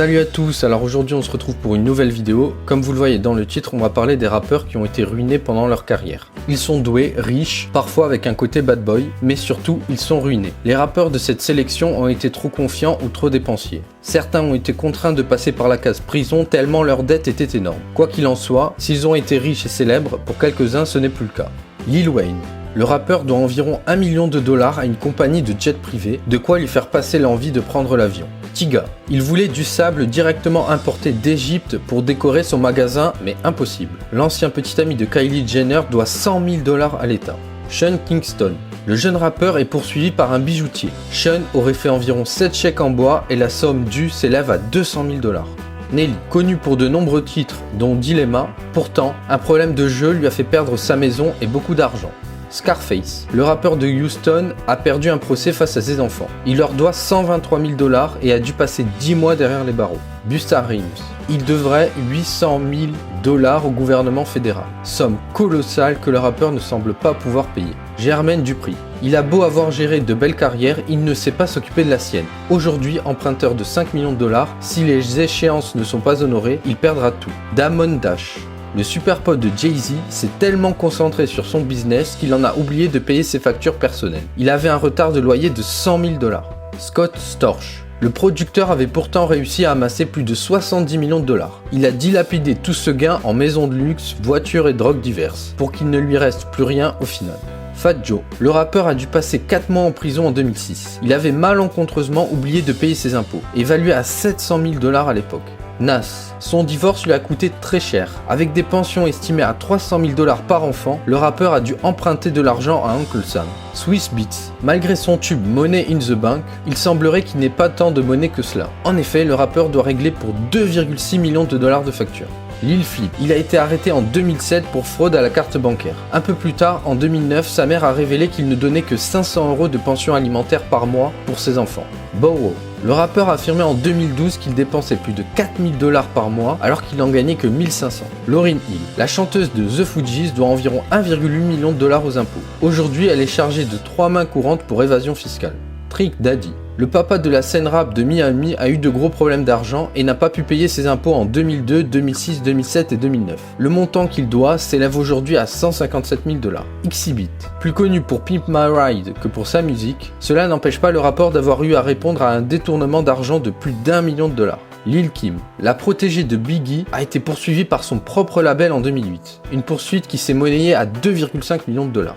Salut à tous, alors aujourd'hui on se retrouve pour une nouvelle vidéo. Comme vous le voyez dans le titre, on va parler des rappeurs qui ont été ruinés pendant leur carrière. Ils sont doués, riches, parfois avec un côté bad boy, mais surtout ils sont ruinés. Les rappeurs de cette sélection ont été trop confiants ou trop dépensiers. Certains ont été contraints de passer par la case prison tellement leur dette était énorme. Quoi qu'il en soit, s'ils ont été riches et célèbres, pour quelques-uns ce n'est plus le cas. Lil Wayne. Le rappeur doit environ 1 million de dollars à une compagnie de jet privé, de quoi lui faire passer l'envie de prendre l'avion. Tyga. Il voulait du sable directement importé d'Égypte pour décorer son magasin, mais impossible. L'ancien petit ami de Kylie Jenner doit 100 000 dollars à l'État. Sean Kingston. Le jeune rappeur est poursuivi par un bijoutier. Sean aurait fait environ 7 chèques en bois et la somme due s'élève à 200 000 dollars. Nelly, connu pour de nombreux titres, dont Dilemma, pourtant, un problème de jeu lui a fait perdre sa maison et beaucoup d'argent. Scarface, le rappeur de Houston, a perdu un procès face à ses enfants. Il leur doit 123 000 dollars et a dû passer 10 mois derrière les barreaux. Busta Rhymes, il devrait 800 000 dollars au gouvernement fédéral. Somme colossale que le rappeur ne semble pas pouvoir payer. Jermaine Dupri, il a beau avoir géré de belles carrières, il ne sait pas s'occuper de la sienne. Aujourd'hui, emprunteur de 5 millions de dollars, si les échéances ne sont pas honorées, il perdra tout. Damon Dash. Le super pote de Jay-Z s'est tellement concentré sur son business qu'il en a oublié de payer ses factures personnelles. Il avait un retard de loyer de 100 000 dollars. Scott Storch. Le producteur avait pourtant réussi à amasser plus de 70 millions de dollars. Il a dilapidé tout ce gain en maisons de luxe, voitures et drogues diverses, pour qu'il ne lui reste plus rien au final. Fat Joe. Le rappeur a dû passer 4 mois en prison en 2006. Il avait malencontreusement oublié de payer ses impôts, évalués à 700 000 dollars à l'époque. Nas. Son divorce lui a coûté très cher. Avec des pensions estimées à 300 000 dollars par enfant, le rappeur a dû emprunter de l'argent à Uncle Sam. Swizz Beatz. Malgré son tube Money in the Bank, il semblerait qu'il n'ait pas tant de monnaie que cela. En effet, le rappeur doit régler pour 2,6 millions de dollars de factures. Lil Flip. Il a été arrêté en 2007 pour fraude à la carte bancaire. Un peu plus tard, en 2009, sa mère a révélé qu'il ne donnait que 500 € de pension alimentaire par mois pour ses enfants. Bow Wow. Le rappeur a affirmé en 2012 qu'il dépensait plus de 4 000 dollars par mois alors qu'il n'en gagnait que 1 500. Lauryn Hill. La chanteuse de The Fugees doit environ 1,8 million de dollars aux impôts. Aujourd'hui, elle est chargée de 3 mains courantes pour évasion fiscale. Trick Daddy. Le papa de la scène rap de Miami a eu de gros problèmes d'argent et n'a pas pu payer ses impôts en 2002, 2006, 2007 et 2009. Le montant qu'il doit s'élève aujourd'hui à 157 000 dollars. Xzibit. Plus connu pour Pimp My Ride que pour sa musique, cela n'empêche pas le rappeur d'avoir eu à répondre à un détournement d'argent de plus d'1 million de dollars. Lil Kim, la protégée de Biggie, a été poursuivie par son propre label en 2008. Une poursuite qui s'est monnayée à 2,5 millions de dollars.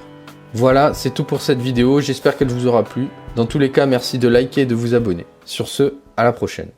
Voilà, c'est tout pour cette vidéo, j'espère qu'elle vous aura plu. Dans tous les cas, merci de liker et de vous abonner. Sur ce, à la prochaine.